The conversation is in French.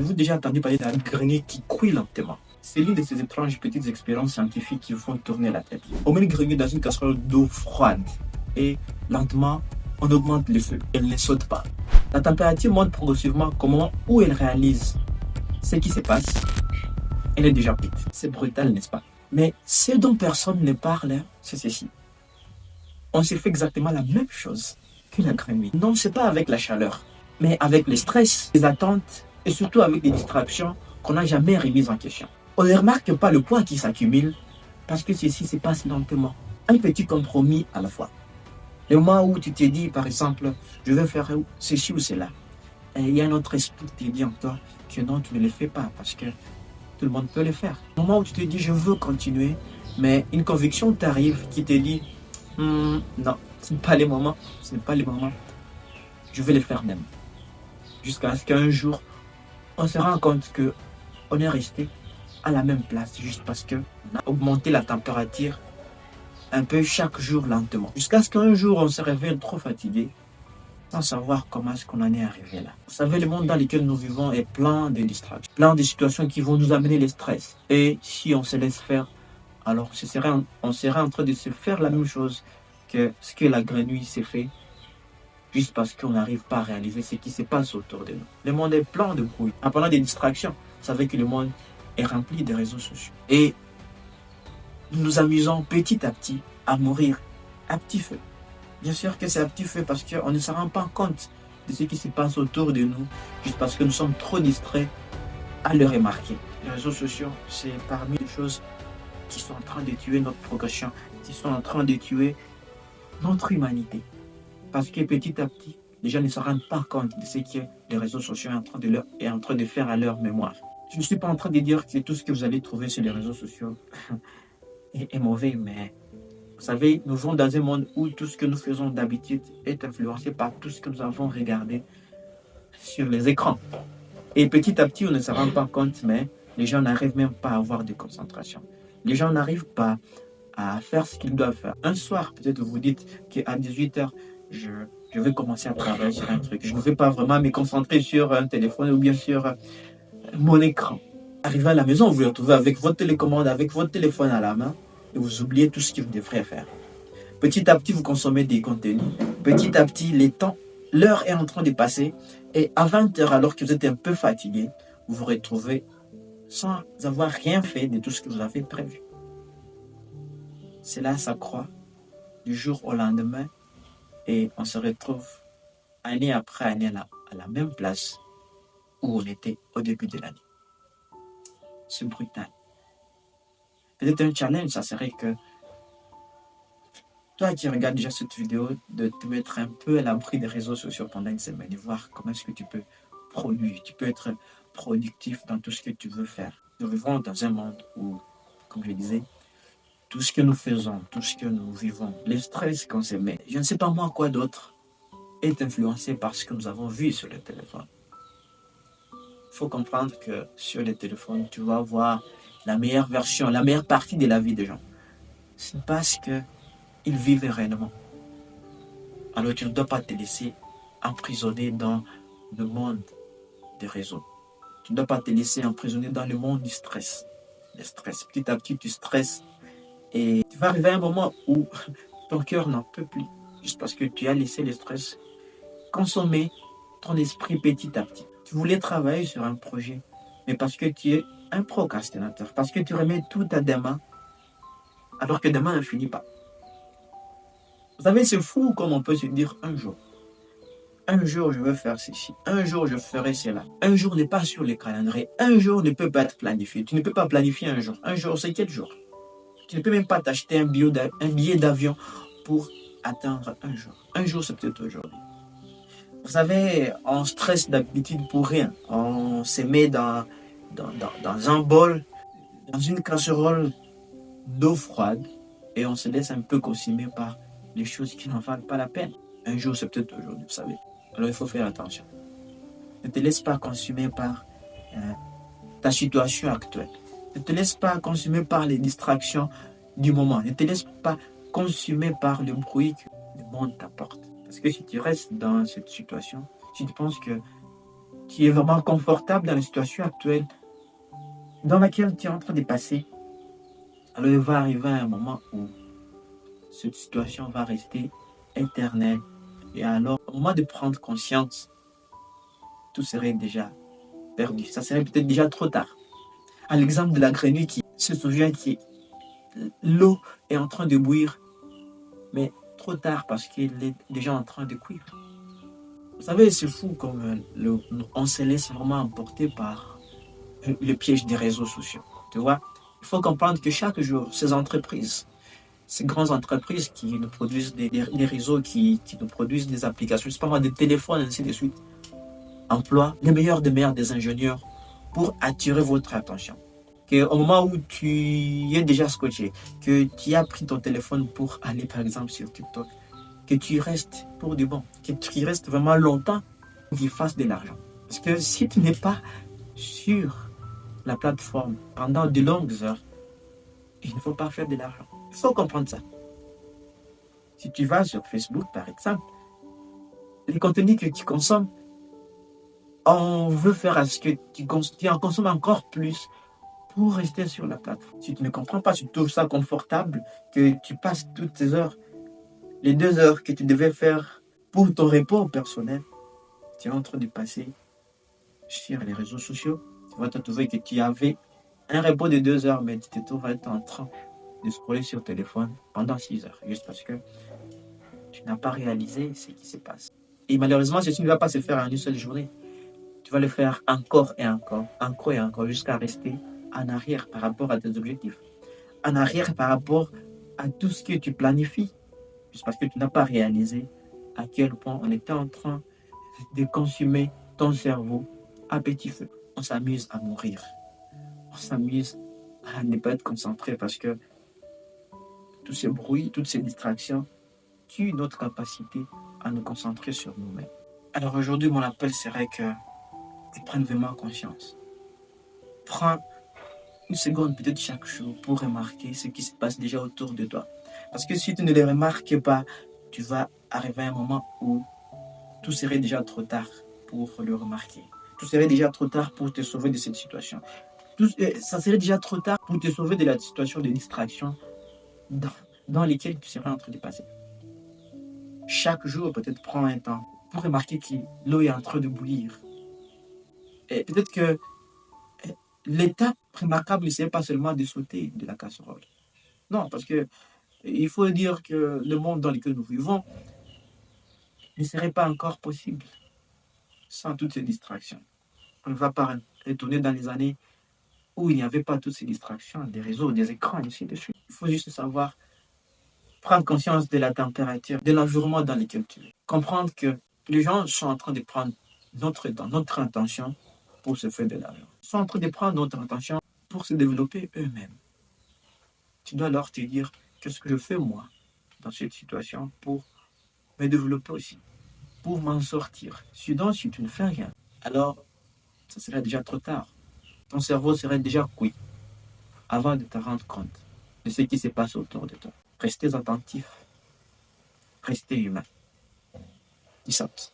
Avez-vous déjà entendu parler d'un grenier qui cuit lentement? C'est l'une de ces étranges petites expériences scientifiques qui vous font tourner la tête. On met le grenier dans une casserole d'eau froide et lentement, on augmente le feu. Elle ne saute pas. La température monte progressivement au moment où elle réalise ce qui se passe. Elle est déjà cuite. C'est brutal, n'est-ce pas? Mais ce dont personne ne parle, c'est ceci. On s'est fait exactement la même chose que la grenouille. Non, c'est pas avec la chaleur, mais avec le stress, les attentes et surtout avec des distractions qu'on n'a jamais remises en question. On ne remarque pas le poids qui s'accumule parce que ceci se passe lentement. Un petit compromis à la fois. Le moment où tu te dis, par exemple, je vais faire ceci ou cela, et il y a un autre esprit qui te dit en toi que non, tu ne le fais pas parce que tout le monde peut le faire. Au moment où tu te dis, je veux continuer, mais une conviction t'arrive qui te dit, non, ce n'est pas le moment, ce n'est pas le moment, je vais le faire même. Jusqu'à ce qu'un jour, on se rend compte qu'on est resté à la même place juste parce qu'on a augmenté la température un peu chaque jour lentement. Jusqu'à ce qu'un jour, on se réveille trop fatigué sans savoir comment est-ce qu'on en est arrivé là. Vous savez, le monde dans lequel nous vivons est plein de distractions, plein de situations qui vont nous amener le stress. Et si on se laisse faire, alors on serait en train de se faire la même chose que ce que la grenouille s'est fait, juste parce qu'on n'arrive pas à réaliser ce qui se passe autour de nous. Le monde est plein de bruit. En parlant des distractions, vous savez que le monde est rempli de réseaux sociaux. Et nous nous amusons petit à petit à mourir à petit feu. Bien sûr que c'est à petit feu parce qu'on ne se rend pas compte de ce qui se passe autour de nous, juste parce que nous sommes trop distraits à le remarquer. Les réseaux sociaux, c'est parmi les choses qui sont en train de tuer notre progression, qui sont en train de tuer notre humanité. Parce que petit à petit, les gens ne se rendent pas compte de ce que les réseaux sociaux est en train de faire à leur mémoire. Je ne suis pas en train de dire que tout ce que vous allez trouver sur les réseaux sociaux est mauvais, mais vous savez, nous vivons dans un monde où tout ce que nous faisons d'habitude est influencé par tout ce que nous avons regardé sur les écrans. Et petit à petit, on ne se rend pas compte, mais les gens n'arrivent même pas à avoir de concentration. Les gens n'arrivent pas à faire ce qu'ils doivent faire. Un soir, peut-être vous dites qu'à 18h, je vais commencer à travailler sur un truc. Je ne vais pas vraiment me concentrer sur un téléphone ou bien sur mon écran. Arrivé à la maison, vous vous retrouvez avec votre télécommande, avec votre téléphone à la main et vous oubliez tout ce que vous devrez faire. Petit à petit, vous consommez des contenus. Petit à petit, l'heure est en train de passer et à 20h, alors que vous êtes un peu fatigué, vous vous retrouvez sans avoir rien fait de tout ce que vous avez prévu. Cela s'accroît du jour au lendemain et on se retrouve année après année à la même place où on était au début de l'année. C'est brutal. Peut-être un challenge, ça serait que toi qui regardes déjà cette vidéo, de te mettre un peu à l'abri des réseaux sociaux pendant une semaine et voir comment est-ce que tu peux produire, tu peux être productif dans tout ce que tu veux faire. Nous vivons dans un monde où, comme je disais, tout ce que nous faisons, tout ce que nous vivons, le stress qu'on se met, je ne sais pas moi quoi d'autre, est influencé par ce que nous avons vu sur le téléphone. Il faut comprendre que sur les téléphones, tu vas voir la meilleure version, la meilleure partie de la vie des gens. C'est parce qu'ils vivent réellement. Alors tu ne dois pas te laisser emprisonner dans le monde des réseaux. Tu ne dois pas te laisser emprisonner dans le monde du stress. Le stress, petit à petit, tu stresses et tu vas arriver à un moment où ton cœur n'en peut plus. Juste parce que tu as laissé le stress consommer ton esprit petit à petit. Tu voulais travailler sur un projet, mais parce que tu es un procrastinateur, parce que tu remets tout à demain, alors que demain ne finit pas. Vous savez, c'est fou comme on peut se dire un jour, je veux faire ceci. Un jour, je ferai cela. Un jour n'est pas sur le calendrier. Un jour ne peut pas être planifié. Tu ne peux pas planifier un jour. Un jour, c'est quel jour? Tu ne peux même pas t'acheter un billet d'avion pour atteindre un jour. Un jour, c'est peut-être aujourd'hui. Vous savez, on stresse d'habitude pour rien. On se met dans un bol, dans une casserole d'eau froide et on se laisse un peu consumer par les choses qui n'en valent pas la peine. Un jour, c'est peut-être aujourd'hui, vous savez. Alors, il faut faire attention. Ne te laisse pas consumer par ta situation actuelle. Ne te laisse pas consumer par les distractions du moment. Ne te laisse pas consumer par le bruit que le monde t'apporte. Parce que si tu restes dans cette situation, si tu penses que tu es vraiment confortable dans la situation actuelle dans laquelle tu es en train de passer, alors il va arriver un moment où cette situation va rester éternelle. Et alors, au moment de prendre conscience, tout serait déjà perdu. Ça serait peut-être déjà trop tard. À l'exemple de la grenouille qui se souvient que l'eau est en train de bouillir, mais trop tard parce qu'elle est déjà en train de cuire. Vous savez, c'est fou comme on se laisse vraiment emporter par le piège des réseaux sociaux. Tu vois, il faut comprendre que chaque jour, ces entreprises, ces grandes entreprises qui nous produisent des réseaux, qui nous produisent des applications, je sais pas moi, des téléphones, ainsi de suite, emploient les meilleurs des ingénieurs pour attirer votre attention. Que au moment où tu es déjà scotché, que tu as pris ton téléphone pour aller par exemple sur TikTok, que tu restes pour du bon, que tu restes vraiment longtemps pour qu'ils fassent de l'argent. Parce que si tu n'es pas sur la plateforme pendant de longues heures, il ne faut pas faire de l'argent. Il faut comprendre ça. Si tu vas sur Facebook, par exemple, les contenus que tu consommes, on veut faire à ce que tu en consommes encore plus pour rester sur la plateforme. Si tu ne comprends pas, si tu trouves ça confortable, que tu passes toutes tes heures, les 2 heures que tu devais faire pour ton repos personnel, tu es en train de passer sur les réseaux sociaux. Tu vas te trouver que tu avais un repos de 2 heures, mais tu te trouves en train de scroller sur le téléphone pendant 6 heures, juste parce que tu n'as pas réalisé ce qui se passe. Et malheureusement, ceci ne va pas se faire en une seule journée. Tu vas le faire encore et encore, jusqu'à rester en arrière par rapport à tes objectifs. En arrière par rapport à tout ce que tu planifies. Juste parce que tu n'as pas réalisé à quel point on était en train de consumer ton cerveau à petit feu. On s'amuse à mourir. On s'amuse à ne pas être concentré parce que tous ces bruits, toutes ces distractions tuent notre capacité à nous concentrer sur nous-mêmes. Alors aujourd'hui, mon appel serait que tu prennes vraiment conscience. Prends une seconde peut-être chaque jour pour remarquer ce qui se passe déjà autour de toi. Parce que si tu ne les remarques pas, tu vas arriver à un moment où tout serait déjà trop tard pour le remarquer. Tout serait déjà trop tard pour te sauver de cette situation. Ça serait déjà trop tard pour te sauver de la situation de distraction dans laquelle tu serais en train de passer. Chaque jour, peut-être prends un temps pour remarquer que l'eau est en train de bouillir. Et peut-être que l'étape remarquable ne serait pas seulement de sauter de la casserole. Non, parce que il faut dire que le monde dans lequel nous vivons ne serait pas encore possible sans toutes ces distractions. On ne va pas retourner dans les années où il n'y avait pas toutes ces distractions, des réseaux, des écrans, ainsi de suite. Il faut juste savoir prendre conscience de la température, de l'environnement dans lequel tu es. Comprendre que les gens sont en train de prendre notre temps, notre attention pour se faire de l'argent. Ils sont en train de prendre notre attention pour se développer eux-mêmes. Tu dois alors te dire, qu'est-ce que je fais moi dans cette situation pour me développer aussi, pour m'en sortir. Sinon, si tu ne fais rien, alors ça serait déjà trop tard. Ton cerveau serait déjà cuit avant de te rendre compte de ce qui se passe autour de toi. Restez attentif, restez humain. Peace out.